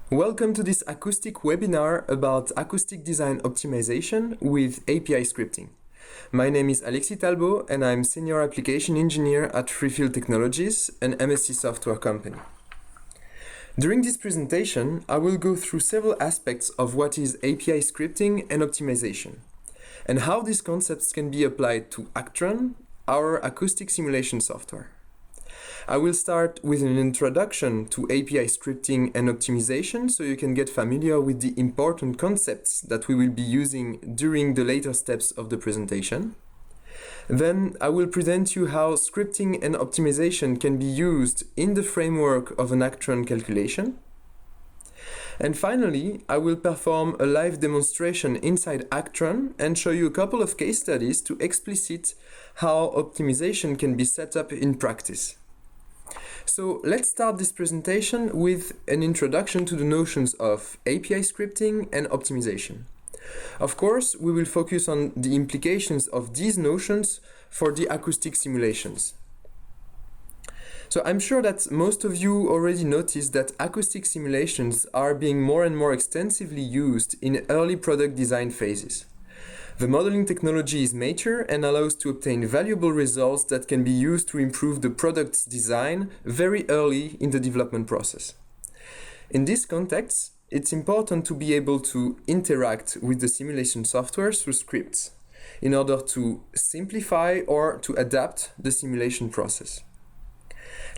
Welcome to this acoustic webinar about acoustic design optimization with API scripting. My name is Alexis Talbot and I'm Senior Application Engineer at Freefield Technologies, an MSc software company. During this presentation, I will go through several aspects of what is API scripting and optimization, and how these concepts can be applied to Actran, our acoustic simulation software. I will start with an introduction to API scripting and optimization so you can get familiar with the important concepts that we will be using during the later steps of the presentation. Then I will present you how scripting and optimization can be used in the framework of an Actran calculation. And finally, I will perform a live demonstration inside Actran and show you a couple of case studies to explicit how optimization can be set up in practice. So let's start this presentation with an introduction to the notions of API scripting and optimization. Of course, we will focus on the implications of these notions for the acoustic simulations. So I'm sure that most of you already noticed that acoustic simulations are being more and more extensively used in early product design phases. The modeling technology is mature and allows to obtain valuable results that can be used to improve the product's design very early in the development process. In this context, it's important to be able to interact with the simulation software through scripts in order to simplify or to adapt the simulation process.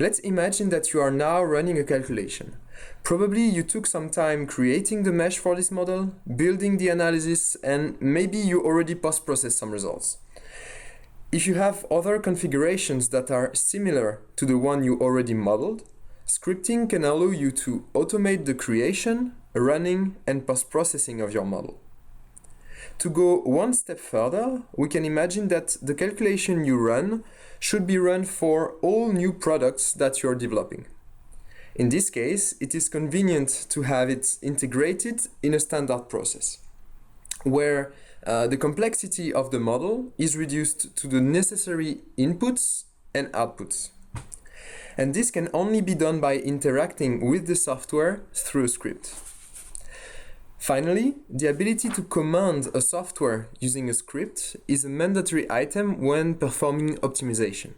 Let's imagine that you are now running a calculation. Probably you took some time creating the mesh for this model, building the analysis, and maybe you already post-processed some results. If you have other configurations that are similar to the one you already modeled, scripting can allow you to automate the creation, running, and post-processing of your model. To go one step further, we can imagine that the calculation you run should be run for all new products that you're developing. In this case, it is convenient to have it integrated in a standard process, where the complexity of the model is reduced to the necessary inputs and outputs. And this can only be done by interacting with the software through a script. Finally, the ability to command a software using a script is a mandatory item when performing optimization.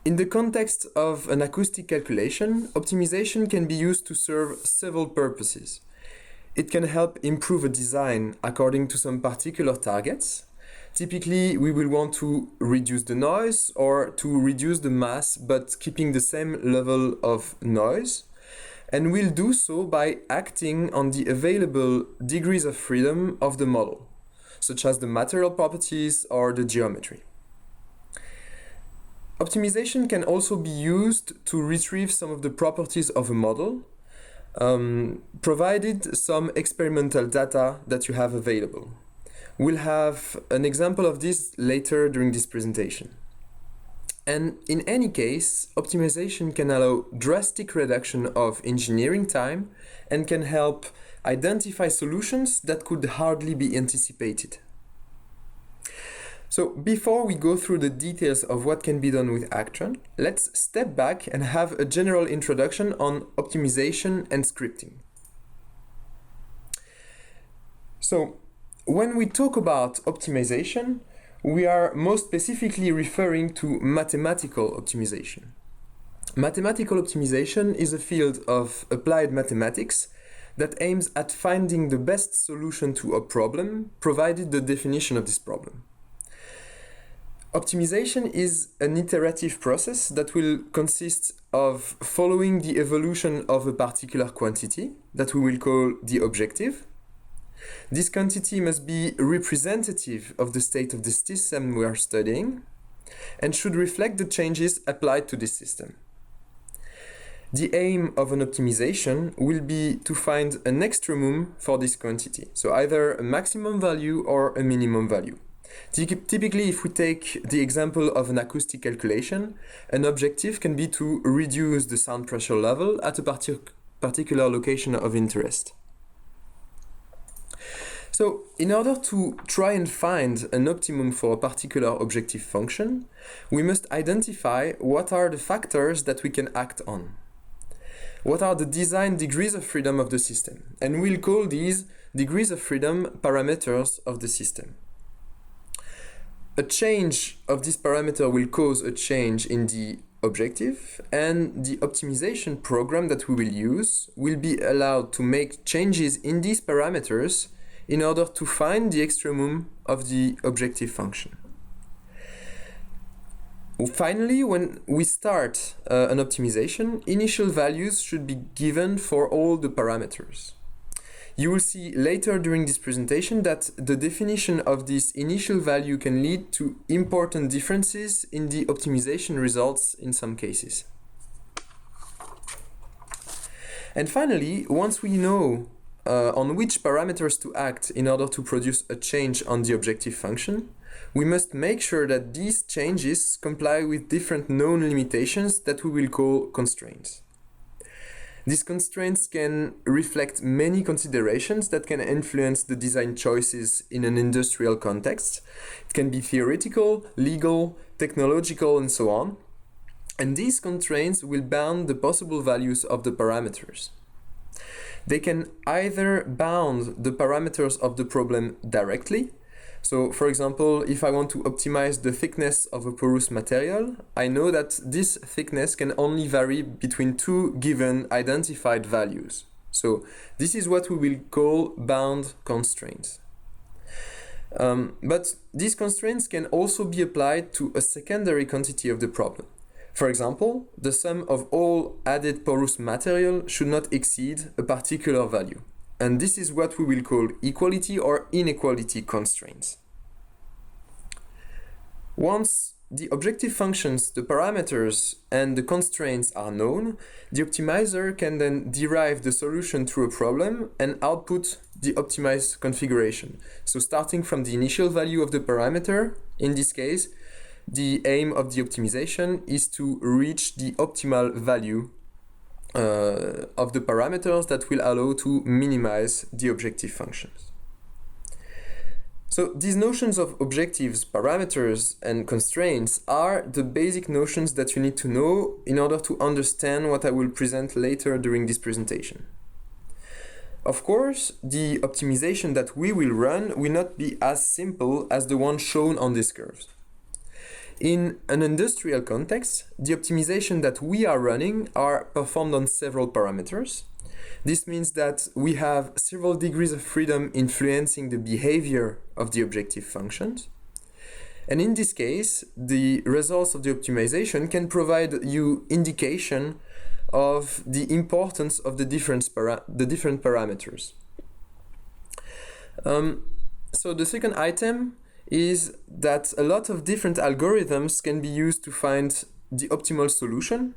In the context of an acoustic calculation, optimization can be used to serve several purposes. It can help improve a design according to some particular targets. Typically, we will want to reduce the noise or to reduce the mass, but keeping the same level of noise. And we'll do so by acting on the available degrees of freedom of the model, such as the material properties or the geometry. Optimization can also be used to retrieve some of the properties of a model, provided some experimental data that you have available. We'll have an example of this later during this presentation. And in any case, optimization can allow drastic reduction of engineering time and can help identify solutions that could hardly be anticipated. So before we go through the details of what can be done with Actran, let's step back and have a general introduction on optimization and scripting. So when we talk about optimization, we are most specifically referring to mathematical optimization. Mathematical optimization is a field of applied mathematics that aims at finding the best solution to a problem, provided the definition of this problem. Optimization is an iterative process that will consist of following the evolution of a particular quantity that we will call the objective. This quantity must be representative of the state of the system we are studying and should reflect the changes applied to this system. The aim of an optimization will be to find an extremum for this quantity, so either a maximum value or a minimum value. Typically, if we take the example of an acoustic calculation, an objective can be to reduce the sound pressure level at a particular location of interest. So, in order to try and find an optimum for a particular objective function, we must identify what are the factors that we can act on. what are the design degrees of freedom of the system. And we'll call these degrees of freedom parameters of the system. A change of this parameter will cause a change in the objective, and the optimization program that we will use will be allowed to make changes in these parameters in order to find the extremum of the objective function. Finally, when we start an optimization, initial values should be given for all the parameters. You will see later during this presentation that the definition of this initial value can lead to important differences in the optimization results in some cases. And finally, once we know on which parameters to act in order to produce a change on the objective function, we must make sure that these changes comply with different known limitations that we will call constraints. These constraints can reflect many considerations that can influence the design choices in an industrial context. It can be theoretical, legal, technological, and so on. And these constraints will bound the possible values of the parameters. They can either bound the parameters of the problem directly. So, for example, if I want to optimize the thickness of a porous material, I know that this thickness can only vary between two given identified values. So, this is what we will call bound constraints. But these constraints can also be applied to a secondary quantity of the problem. For example, the sum of all added porous material should not exceed a particular value. And this is what we will call equality or inequality constraints. Once the objective functions, the parameters, and the constraints are known, the optimizer can then derive the solution to a problem and output the optimized configuration. So starting from the initial value of the parameter, in this case, the aim of the optimization is to reach the optimal value of the parameters that will allow to minimize the objective functions. So these notions of objectives, parameters, and constraints are the basic notions that you need to know in order to understand what I will present later during this presentation. Of course, the optimization that we will run will not be as simple as the one shown on this curve. In an industrial context, the optimization that we are running are performed on several parameters. This means that we have several degrees of freedom influencing the behavior of the objective functions. And in this case, the results of the optimization can provide you indication of the importance of the different parameters. So the second item is that a lot of different algorithms can be used to find the optimal solution,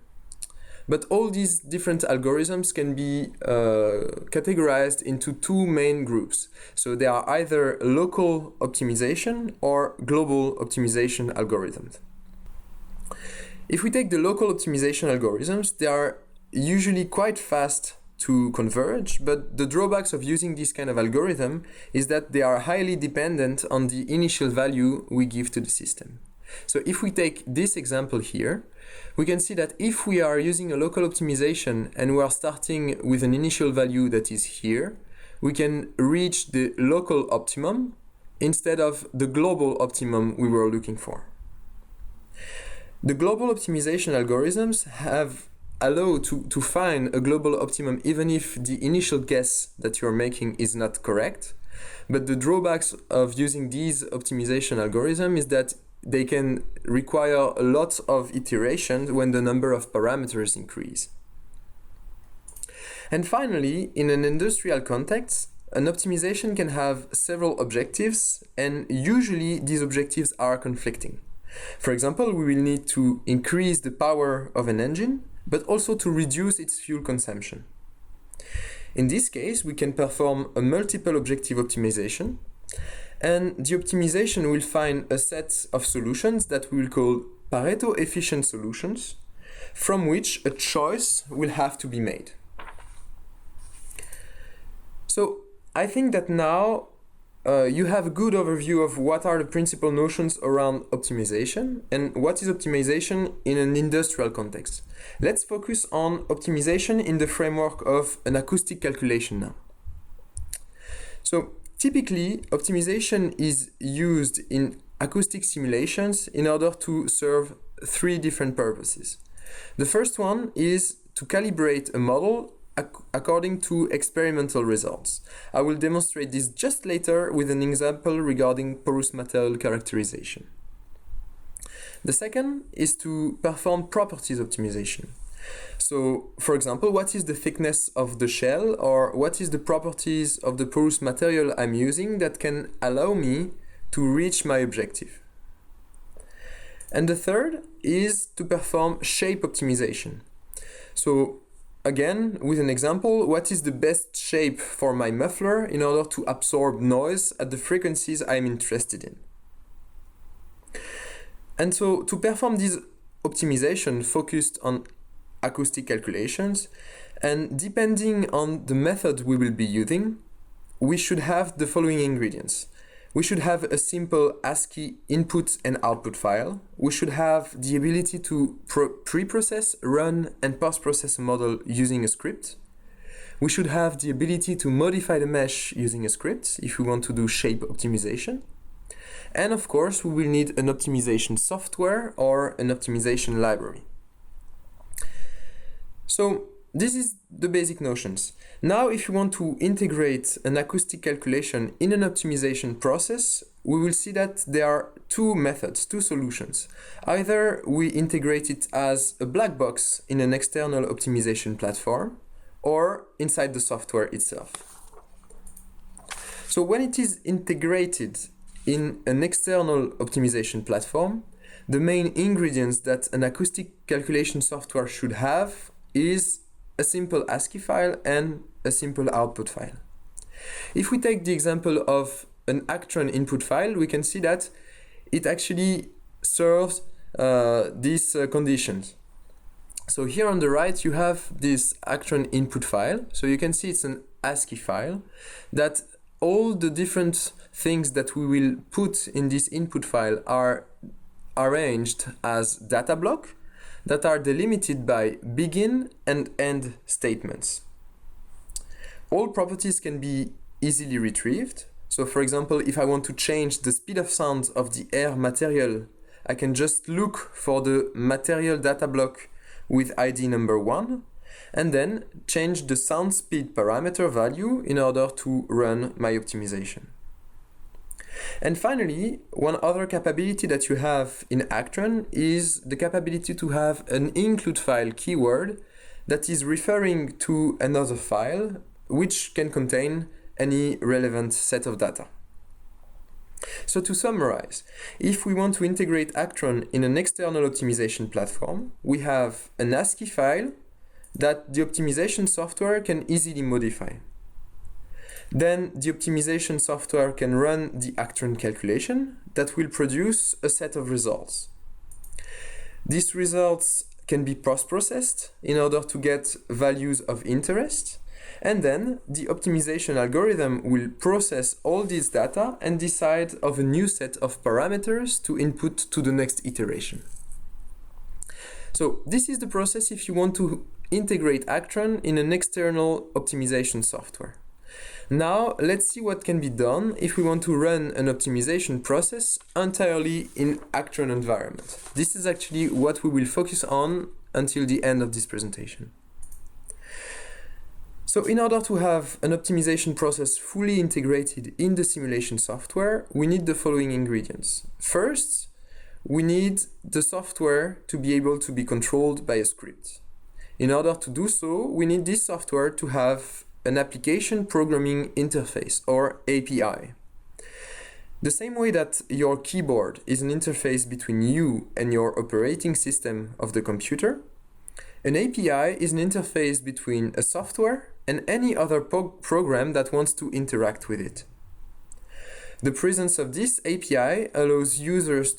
but all these different algorithms can be categorized into two main groups. So they are either local optimization or global optimization algorithms. If we take the local optimization algorithms, they are usually quite fast to converge, but the drawbacks of using this kind of algorithm is that they are highly dependent on the initial value we give to the system. So if we take this example here, we can see that if we are using a local optimization and we are starting with an initial value that is here, we can reach the local optimum instead of the global optimum we were looking for. The global optimization algorithms allow to find a global optimum even if the initial guess that you're making is not correct. But the drawbacks of using these optimization algorithms is that they can require a lot of iterations when the number of parameters increase. And finally, in an industrial context, an optimization can have several objectives, and usually these objectives are conflicting. For example, we will need to increase the power of an engine, but also to reduce its fuel consumption. In this case, we can perform a multiple objective optimization, and the optimization will find a set of solutions that we will call Pareto efficient solutions, from which a choice will have to be made. So I think that now you have a good overview of what are the principal notions around optimization and what is optimization in an industrial context. Let's focus on optimization in the framework of an acoustic calculation now. So typically, optimization is used in acoustic simulations in order to serve three different purposes. The first one is to calibrate a model according to experimental results. I will demonstrate this just later with an example regarding porous material characterization. The second is to perform properties optimization. So, for example, what is the thickness of the shell, or what is the properties of the porous material I'm using that can allow me to reach my objective. And the third is to perform shape optimization. So again, with an example, what is the best shape for my muffler in order to absorb noise at the frequencies I'm interested in? And so to perform this optimization focused on acoustic calculations, and depending on the method we will be using, we should have the following ingredients. We should have a simple ASCII input and output file. We should have the ability to pre-process, run, and post-process a model using a script. We should have the ability to modify the mesh using a script if we want to do shape optimization. And of course, we will need an optimization software or an optimization library. So this is the basic notions. Now, if you want to integrate an acoustic calculation in an optimization process, we will see that there are two methods, two solutions. Either we integrate it as a black box in an external optimization platform, or inside the software itself. So when it is integrated in an external optimization platform, the main ingredients that an acoustic calculation software should have is a simple ASCII file and a simple output file. If we take the example of an Actran input file, we can see that it actually serves these conditions. So here on the right, you have this Actran input file. So you can see it's an ASCII file that all the different things that we will put in this input file are arranged as data block that are delimited by begin and end statements. All properties can be easily retrieved. So for example, if I want to change the speed of sound of the air material, I can just look for the material data block with ID number 1, and then change the sound speed parameter value in order to run my optimization. And finally, one other capability that you have in Actran is the capability to have an include file keyword that is referring to another file which can contain any relevant set of data. So to summarize, if we want to integrate Actran in an external optimization platform, we have an ASCII file that the optimization software can easily modify. Then the optimization software can run the Actran calculation that will produce a set of results. These results can be post-processed in order to get values of interest, and then the optimization algorithm will process all this data and decide of a new set of parameters to input to the next iteration. So this is the process if you want to integrate Actran in an external optimization software. Now let's see what can be done if we want to run an optimization process entirely in Actran environment. This is actually what we will focus on until the end of this presentation. So in order to have an optimization process fully integrated in the simulation software, we need the following ingredients. First, we need the software to be able to be controlled by a script. In order to do so, we need this software to have an application programming interface, or API. The same way that your keyboard is an interface between you and your operating system of the computer, an API is an interface between a software and any other program that wants to interact with it. The presence of this API allows users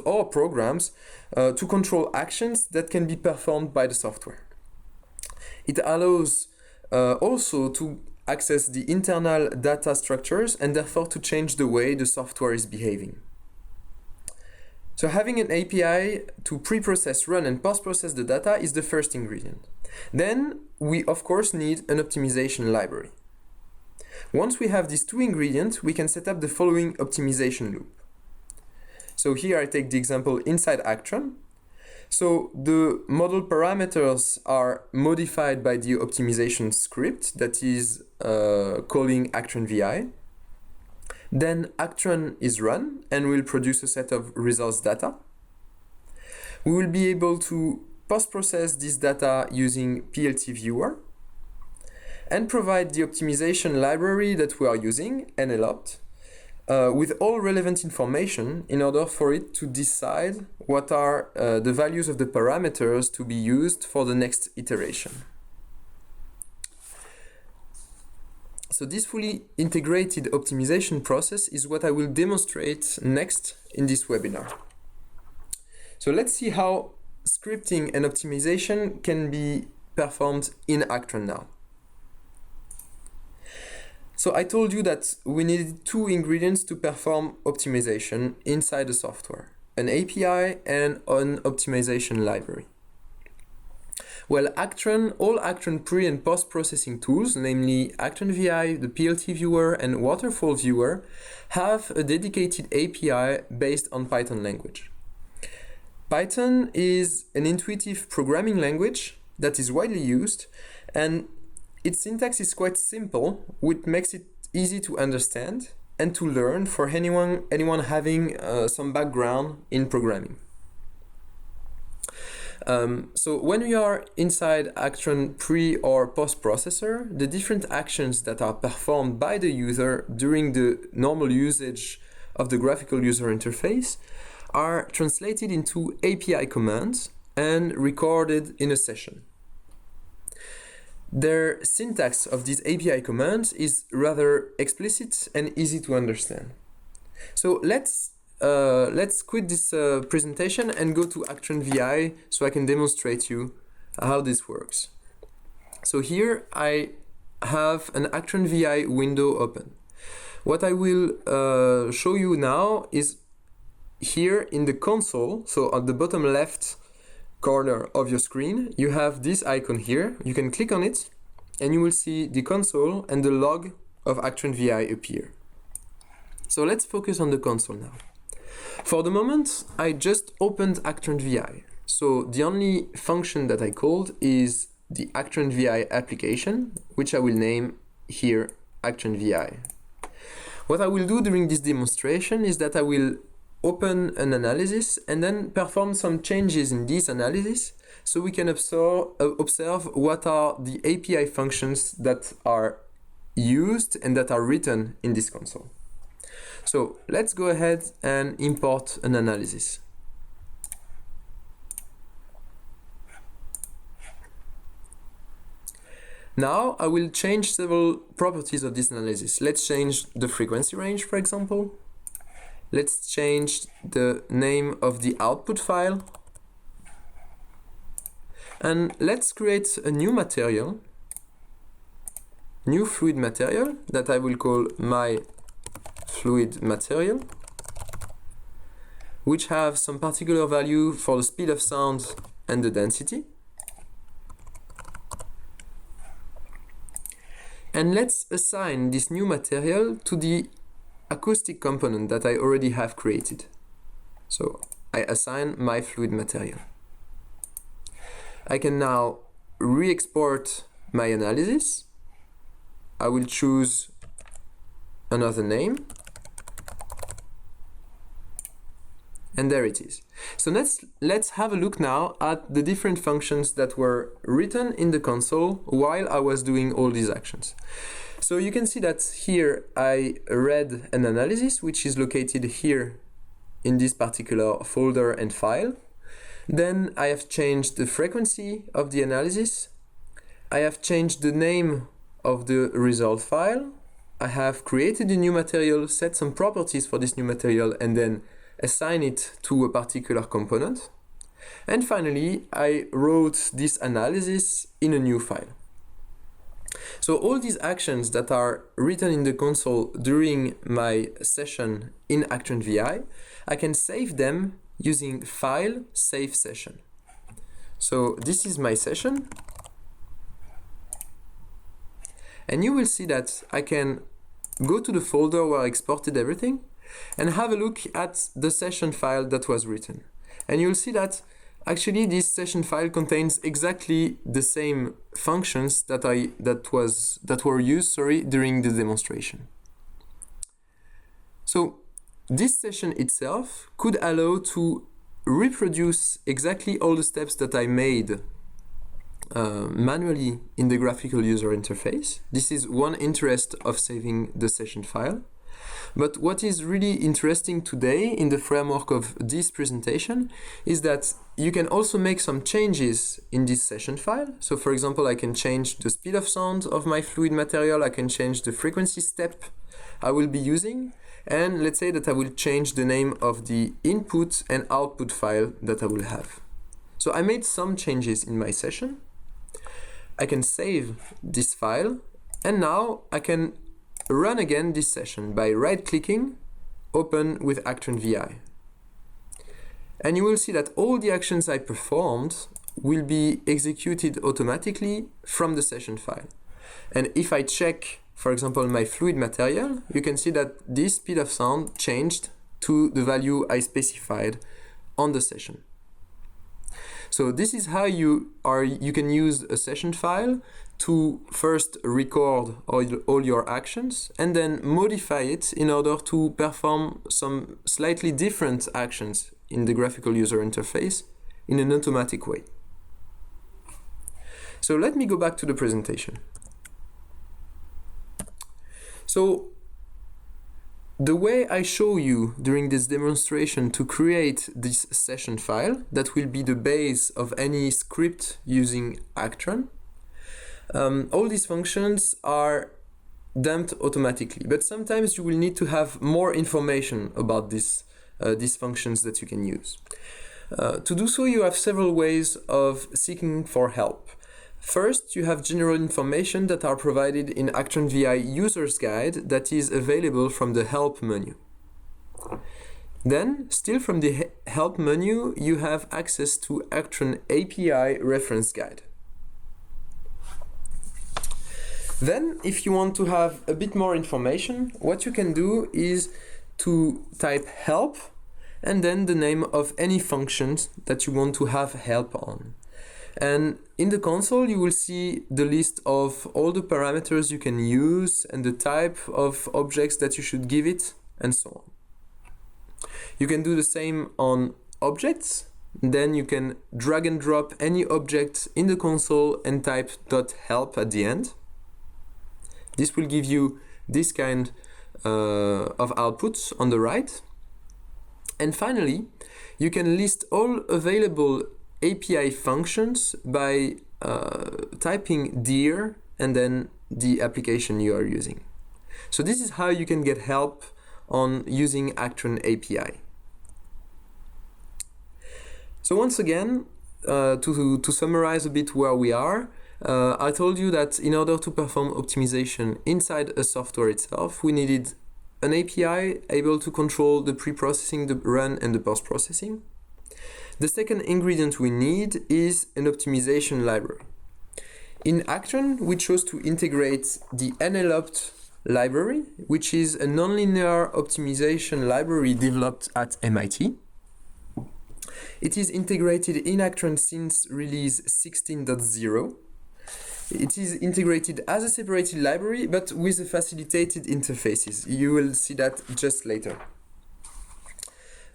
or programs to control actions that can be performed by the software. It allows also to access the internal data structures and therefore to change the way the software is behaving. So having an API to pre-process, run, and post-process the data is the first ingredient. Then we of course need an optimization library. Once we have these two ingredients, we can set up the following optimization loop. So here I take the example inside Actran. So the model parameters are modified by the optimization script that is calling Actran VI. Then Actran is run and will produce a set of results data. We will be able to post-process this data using PLT viewer and provide the optimization library that we are using, NLOpt, with all relevant information in order for it to decide what are the values of the parameters to be used for the next iteration. So this fully integrated optimization process is what I will demonstrate next in this webinar. So let's see how scripting and optimization can be performed in Actran now. So I told you that we needed two ingredients to perform optimization inside the software, an API and an optimization library. Well, Actran, all Actran pre- and post-processing tools, namely Actran VI, the PLT viewer, and Waterfall viewer, have a dedicated API based on Python language. Python is an intuitive programming language that is widely used, and its syntax is quite simple, which makes it easy to understand and to learn for anyone having some background in programming. So when we are inside Actran pre or post processor, the different actions that are performed by the user during the normal usage of the graphical user interface are translated into API commands and recorded in a session. Their syntax of these API commands is rather explicit and easy to understand. So let's quit this presentation and go to Actran VI so I can demonstrate you how this works. So here I have an Actran VI window open. What I will show you now is here in the console, so at the bottom left corner of your screen, you have this icon here. You can click on it and you will see the console and the log of Actran VI appear. So let's focus on the console now. For the moment, I just opened Actran VI. So the only function that I called is the Actran VI application, which I will name here Actran VI. What I will do during this demonstration is that I will open an analysis and then perform some changes in this analysis so we can observe what are the API functions that are used and that are written in this console. So let's go ahead and import an analysis. Now I will change several properties of this analysis. Let's change the frequency range, for example. Let's change the name of the output file. And let's create a new material, new fluid material that I will call my fluid material, which have some particular value for the speed of sound and the density. And let's assign this new material to the acoustic component that I already have created. So I assign my fluid material. I can now re-export my analysis. I will choose another name. And there it is. So let's have a look now at the different functions that were written in the console while I was doing all these actions. So you can see that here I read an analysis which is located here in this particular folder and file. Then I have changed the frequency of the analysis. I have changed the name of the result file. I have created a new material, set some properties for this new material, and then assign it to a particular component. And finally, I wrote this analysis in a new file. So all these actions that are written in the console during my session in Actran VI, I can save them using File, Save Session. So this is my session. And you will see that I can go to the folder where I exported everything and have a look at the session file that was written. And you'll see that actually this session file contains exactly the same functions that were used during the demonstration. So this session itself could allow to reproduce exactly all the steps that I made manually in the graphical user interface. This is one interest of saving the session file. But what is really interesting today in the framework of this presentation is that you can also make some changes in this session file. So for example, I can change the speed of sound of my fluid material, I can change the frequency step I will be using, and let's say that I will change the name of the input and output file that I will have. So I made some changes in my session. I can save this file, and now I can run again this session by right-clicking, open with Actran VI. And you will see that all the actions I performed will be executed automatically from the session file. And if I check, for example, my fluid material, you can see that this speed of sound changed to the value I specified on the session. So this is how you can use a session file to first record all your actions and then modify it in order to perform some slightly different actions in the graphical user interface in an automatic way. So let me go back to the presentation. So the way I show you during this demonstration to create this session file that will be the base of any script using Actran, all these functions are dumped automatically, but sometimes you will need to have more information about these functions that you can use. To do so, you have several ways of seeking for help. First, you have general information that are provided in Actran VI User's Guide that is available from the Help menu. Then, still from the Help menu, you have access to Actran API Reference Guide. Then, if you want to have a bit more information, what you can do is to type help and then the name of any functions that you want to have help on. And in the console, you will see the list of all the parameters you can use and the type of objects that you should give it, and so on. You can do the same on objects. Then you can drag and drop any object in the console and type .help at the end. This will give you this kind of outputs on the right. And finally, you can list all available API functions by typing dir and then the application you are using. So this is how you can get help on using Actran API. So once again, to summarize a bit where we are, I told you that in order to perform optimization inside a software itself, we needed an API able to control the pre-processing, the run, and the post-processing. The second ingredient we need is an optimization library. In Actran, we chose to integrate the NLOpt library, which is a nonlinear optimization library developed at MIT. It is integrated in Actran since release 16.0. It is integrated as a separated library, but with a facilitated interfaces. You will see that just later.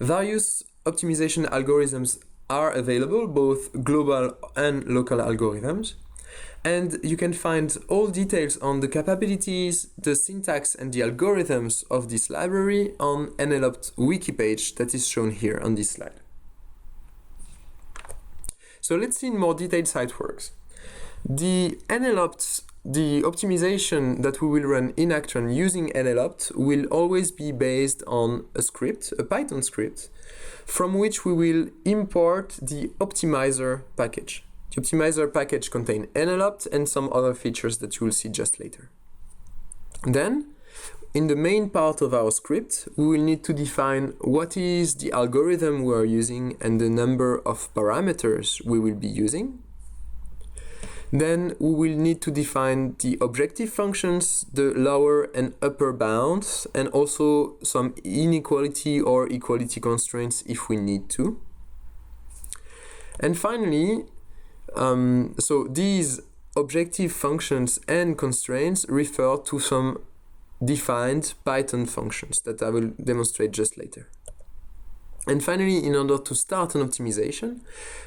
Various optimization algorithms are available, both global and local algorithms. And you can find all details on the capabilities, the syntax, and the algorithms of this library on NLOpt wiki page that is shown here on this slide. So let's see in more detail how it works. The optimization that we will run in Actran using NLOpt will always be based on a script, a Python script, from which we will import the optimizer package. The optimizer package contains NLOpt and some other features that you will see just later. Then, in the main part of our script, we will need to define what is the algorithm we are using and the number of parameters we will be using. Then we will need to define the objective functions, the lower and upper bounds, and also some inequality or equality constraints if we need to. And finally, so these objective functions and constraints refer to some defined Python functions that I will demonstrate just later. And finally, in order to start an optimization,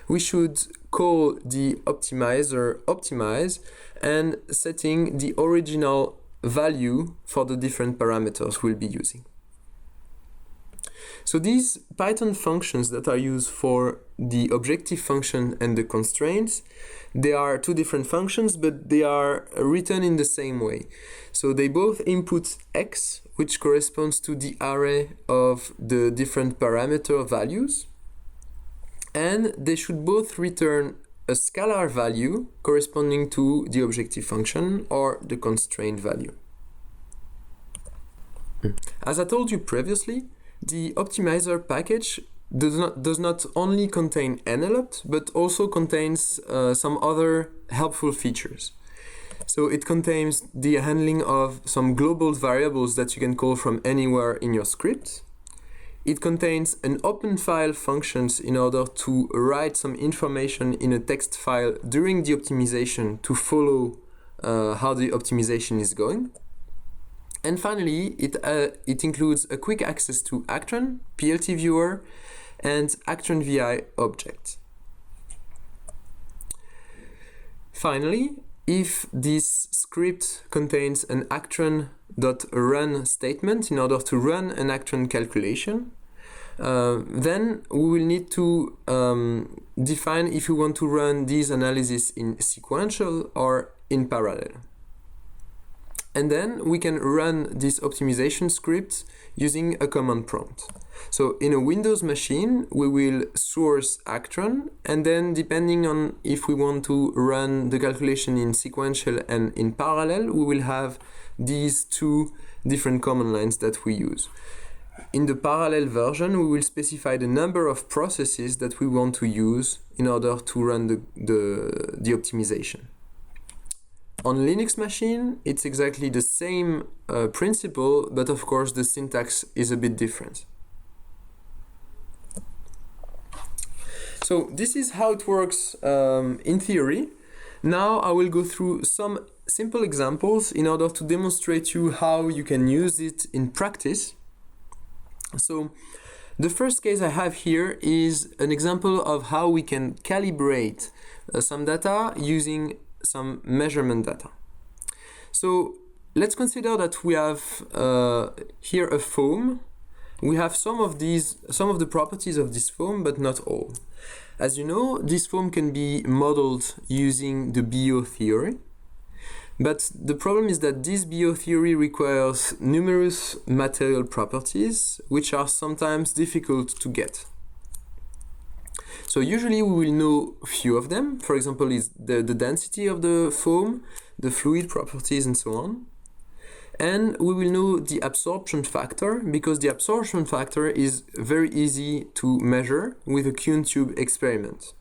we should call the optimizer optimize and setting the original value for the different parameters we'll be using. So these Python functions that are used for the objective function and the constraints, they are two different functions, but they are written in the same way. So they both input x, which corresponds to the array of the different parameter values, and they should both return a scalar value corresponding to the objective function or the constraint value. As I told you previously, the optimizer package does not only contain NLOpt, but also contains some other helpful features. So it contains the handling of some global variables that you can call from anywhere in your script. It contains an open file functions in order to write some information in a text file during the optimization to follow how the optimization is going. And finally, it includes a quick access to Actran, PLT viewer, and Actran VI object. Finally, if this script contains an Actran.run statement in order to run an Actran calculation, then we will need to define if we want to run these analyses in sequential or in parallel. And then we can run this optimization script using a command prompt. So in a Windows machine, we will source Actran, and then depending on if we want to run the calculation in sequential and in parallel, we will have these two different command lines that we use. In the parallel version, we will specify the number of processes that we want to use in order to run the optimization. On Linux machine, it's exactly the same principle, but of course the syntax is a bit different. So this is how it works in theory. Now I will go through some simple examples in order to demonstrate you how you can use it in practice. So the first case I have here is an example of how we can calibrate some data using some measurement data. So let's consider that we have here a foam. We have some of the properties of this foam, but not all. As you know, this foam can be modeled using the BO theory. But the problem is that this BO theory requires numerous material properties, which are sometimes difficult to get. So usually we will know a few of them. For example, is the density of the foam, the fluid properties, and so on. And we will know the absorption factor, because the absorption factor is very easy to measure with a Kuhn tube experiment.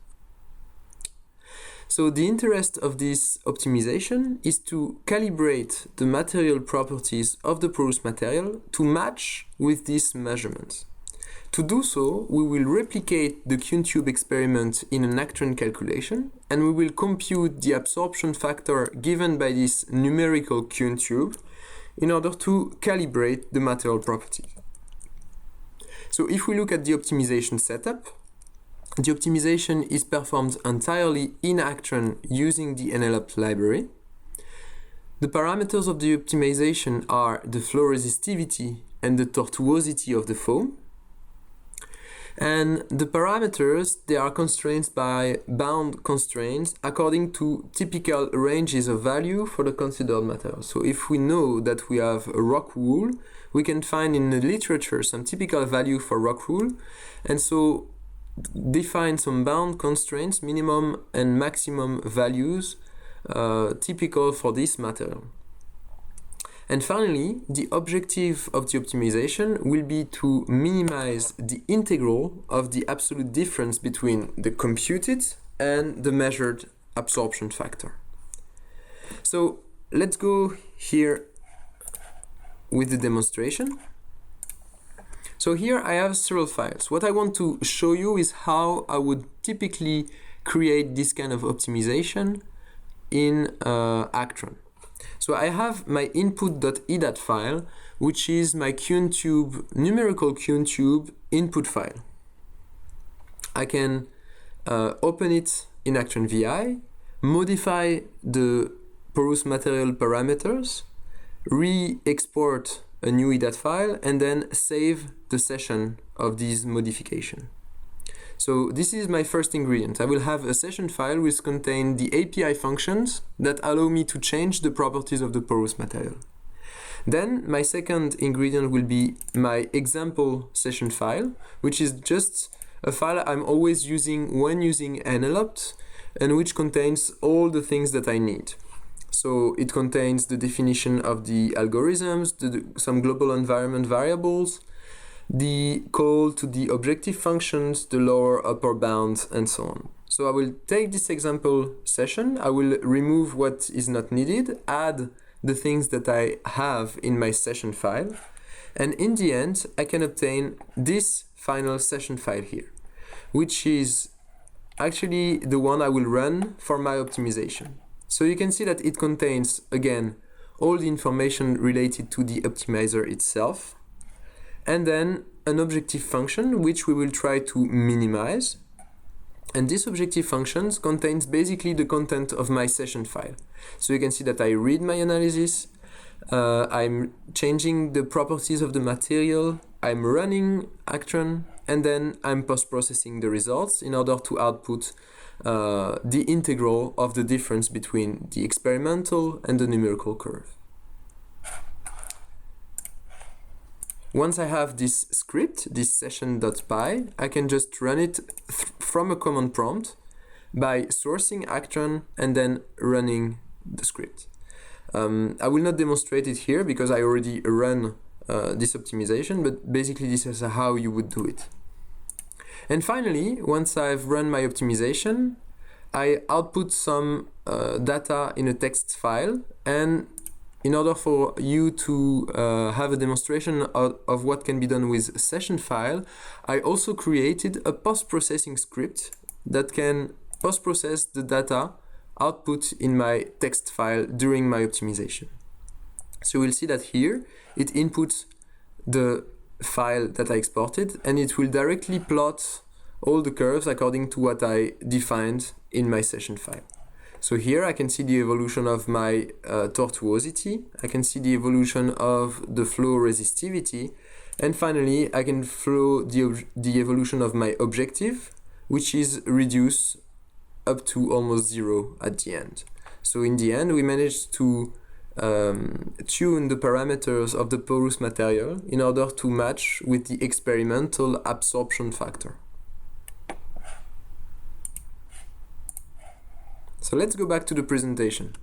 So the interest of this optimization is to calibrate the material properties of the porous material to match with these measurements. To do so, we will replicate the Kuhn tube experiment in an Actran calculation, and we will compute the absorption factor given by this numerical Kuhn tube in order to calibrate the material properties. So if we look at the optimization setup, the optimization is performed entirely in Actran using the NLOpt library. The parameters of the optimization are the flow resistivity and the tortuosity of the foam. And the parameters, they are constrained by bound constraints according to typical ranges of value for the considered material. So if we know that we have a rock wool, we can find in the literature some typical value for rock wool. And so define some bound constraints, minimum and maximum values typical for this material. And finally, the objective of the optimization will be to minimize the integral of the absolute difference between the computed and the measured absorption factor. So let's go here with the demonstration. So here I have several files. What I want to show you is how I would typically create this kind of optimization in Actran. So I have my input.edat file, which is my QNTube, numerical QNTube input file. I can open it in Actran VI, modify the porous material parameters, re-export a new edat file, and then save the session of this modification. So this is my first ingredient. I will have a session file which contains the API functions that allow me to change the properties of the porous material. Then my second ingredient will be my example session file, which is just a file I'm always using when using NLOpt and which contains all the things that I need. So it contains the definition of the algorithms, some global environment variables, the call to the objective functions, the lower upper bounds, and so on. So I will take this example session, I will remove what is not needed, add the things that I have in my session file, and in the end I can obtain this final session file here, which is actually the one I will run for my optimization. So you can see that it contains, again, all the information related to the optimizer itself, and then an objective function which we will try to minimize. And this objective function contains basically the content of my session file. So you can see that I read my analysis, I'm changing the properties of the material, I'm running Actran, and then I'm post-processing the results in order to output the integral of the difference between the experimental and the numerical curve. Once I have this script, this session.py, I can just run it from a command prompt by sourcing Actran and then running the script. I will not demonstrate it here because I already run this optimization, but basically this is how you would do it. And finally, once I've run my optimization, I output some data in a text file, and in order for you to have a demonstration of what can be done with a session file, I also created a post-processing script that can post-process the data output in my text file during my optimization. So we'll see that here it inputs the file that I exported, and it will directly plot all the curves according to what I defined in my session file. So here I can see the evolution of my tortuosity, I can see the evolution of the flow resistivity, and finally I can flow the evolution of my objective, which is reduced up to almost zero at the end. So in the end we managed to tune the parameters of the porous material in order to match with the experimental absorption factor. So let's go back to the presentation.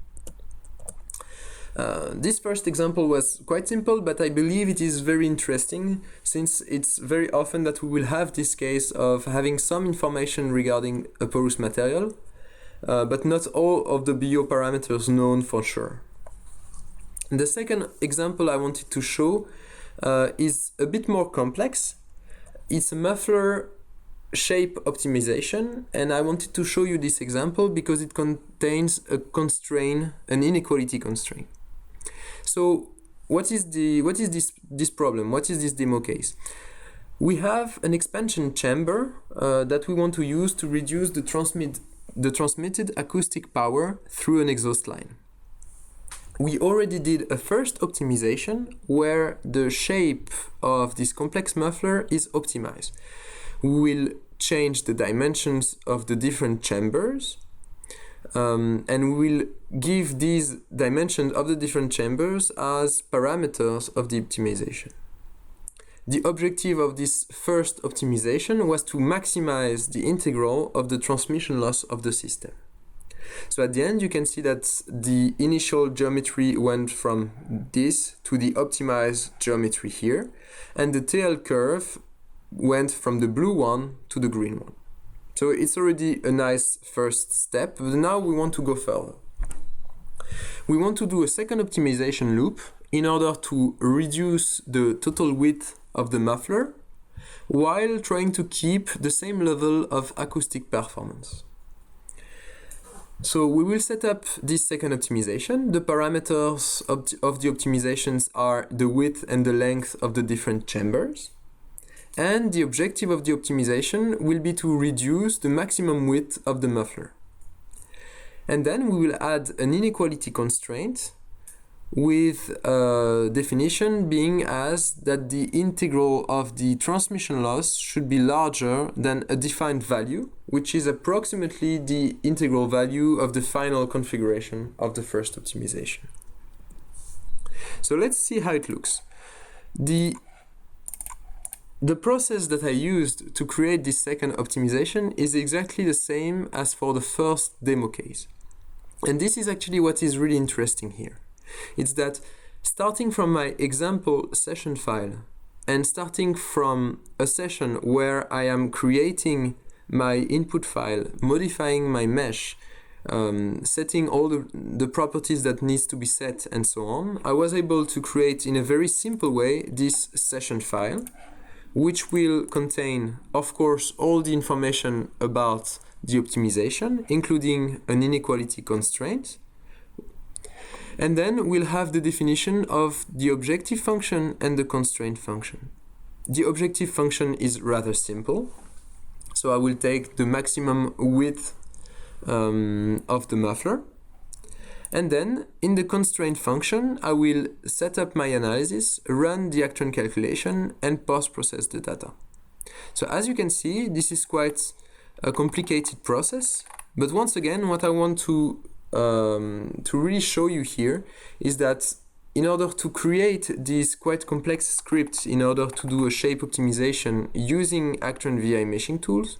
This first example was quite simple, but I believe it is very interesting since it's very often that we will have this case of having some information regarding a porous material, but not all of the bioparameters known for sure. The second example I wanted to show is a bit more complex. It's a muffler shape optimization, and I wanted to show you this example because it contains a constraint, an inequality constraint. So what is this problem? What is this demo case? We have an expansion chamber that we want to use to reduce the transmitted acoustic power through an exhaust line. We already did a first optimization where the shape of this complex muffler is optimized. We will change the dimensions of the different chambers, and we will give these dimensions of the different chambers as parameters of the optimization. the objective of this first optimization was to maximize the integral of the transmission loss of the system. So at the end, you can see that the initial geometry went from this to the optimized geometry here, and the tail curve went from the blue one to the green one. So it's already a nice first step, but now we want to go further. We want to do a second optimization loop in order to reduce the total width of the muffler while trying to keep the same level of acoustic performance. So we will set up this second optimization. The parameters of the optimizations are the width and the length of the different chambers. And the objective of the optimization will be to reduce the maximum width of the muffler. And then we will add an inequality constraint with a definition being as that the integral of the transmission loss should be larger than a defined value, which is approximately the integral value of the final configuration of the first optimization. So let's see how it looks. The process that I used to create this second optimization is exactly the same as for the first demo case. And this is actually what is really interesting here. It's that starting from my example session file and starting from a session where I am creating my input file, modifying my mesh, setting all the properties that needs to be set and so on, I was able to create in a very simple way this session file, which will contain, of course, all the information about the optimization, including an inequality constraint. And then we'll have the definition of the objective function and the constraint function. The objective function is rather simple. So I will take the maximum width of the muffler. And then in the constraint function, I will set up my analysis, run the Actran calculation, and post-process the data. So as you can see, this is quite a complicated process. But once again, what I want to really show you here is that in order to create these quite complex scripts in order to do a shape optimization using Actran VI meshing tools,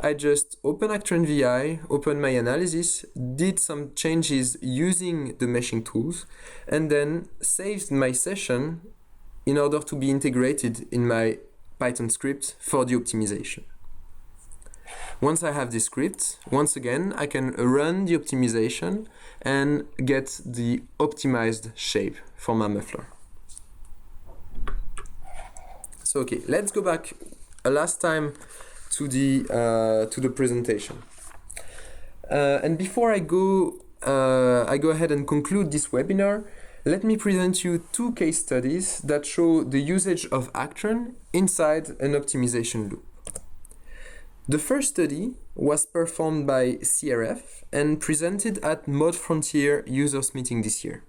I just open Actran VI, open my analysis, did some changes using the meshing tools, and then saved my session in order to be integrated in my Python script for the optimization. Once I have this script, once again, I can run the optimization and get the optimized shape for my muffler. So okay, let's go back a last time to the presentation. And before I go ahead and conclude this webinar, let me present you two case studies that show the usage of Actran inside an optimization loop. The first study was performed by CRF and presented at Mod Frontier users meeting this year.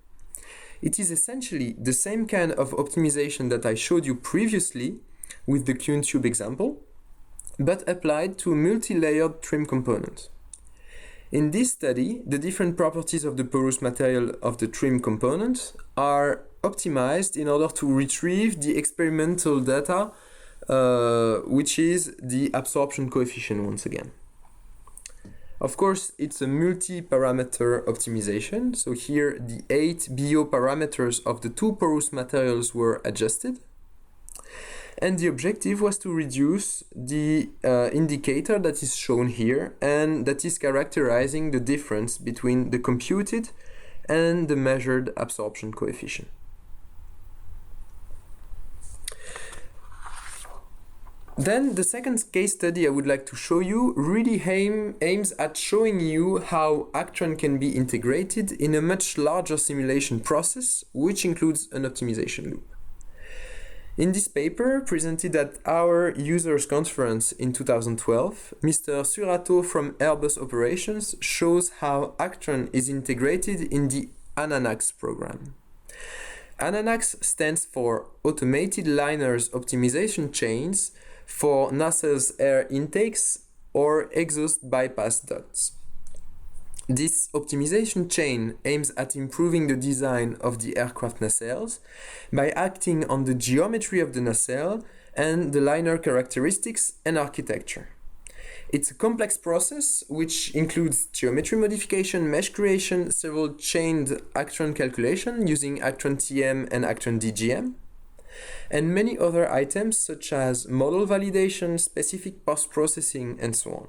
It is essentially the same kind of optimization that I showed you previously with the QNTube example, but applied to a multi-layered trim component. In this study, the different properties of the porous material of the trim component are optimized in order to retrieve the experimental data, which is the absorption coefficient once again. Of course, it's a multi-parameter optimization, so here the 8 BO parameters of the two porous materials were adjusted. And the objective was to reduce the indicator that is shown here and that is characterizing the difference between the computed and the measured absorption coefficient. Then the second case study I would like to show you really aims at showing you how Actran can be integrated in a much larger simulation process, which includes an optimization loop. In this paper, presented at our users conference in 2012, Mr. Surato from Airbus Operations shows how Actran is integrated in the ANANAX program. ANANAX stands for Automated Liners Optimization Chains for NASA's air intakes or exhaust bypass ducts. This optimization chain aims at improving the design of the aircraft nacelles by acting on the geometry of the nacelle and the liner characteristics and architecture. It's a complex process which includes geometry modification, mesh creation, several chained Actran calculation using Actran TM and Actran DGM, and many other items such as model validation, specific post-processing, and so on.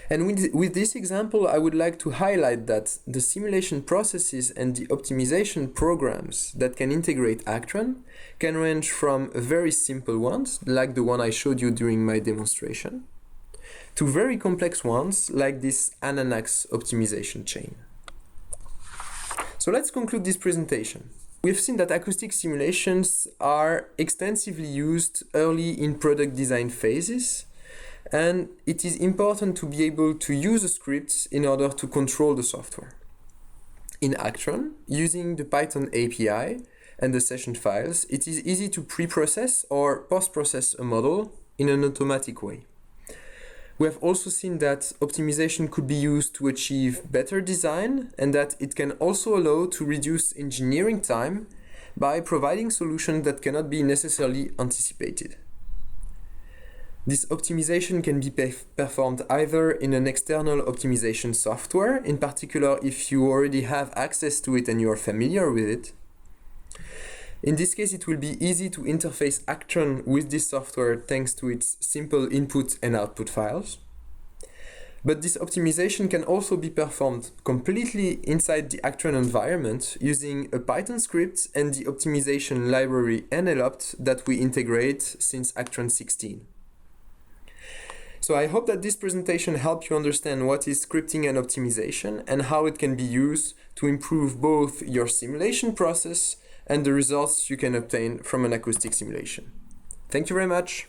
And with this example, I would like to highlight that the simulation processes and the optimization programs that can integrate Actran can range from very simple ones, like the one I showed you during my demonstration, to very complex ones, like this Ananax optimization chain. So let's conclude this presentation. We've seen that acoustic simulations are extensively used early in product design phases, and it is important to be able to use a script in order to control the software. In Actran, using the Python API and the session files, it is easy to pre-process or post-process a model in an automatic way. We have also seen that optimization could be used to achieve better design, and that it can also allow to reduce engineering time by providing solutions that cannot be necessarily anticipated. This optimization can be performed either in an external optimization software, in particular if you already have access to it and you are familiar with it. In this case, it will be easy to interface Actran with this software thanks to its simple input and output files. But this optimization can also be performed completely inside the Actran environment using a Python script and the optimization library NLOpt that we integrate since Actran 16. So I hope that this presentation helped you understand what is scripting and optimization and how it can be used to improve both your simulation process and the results you can obtain from an acoustic simulation. Thank you very much.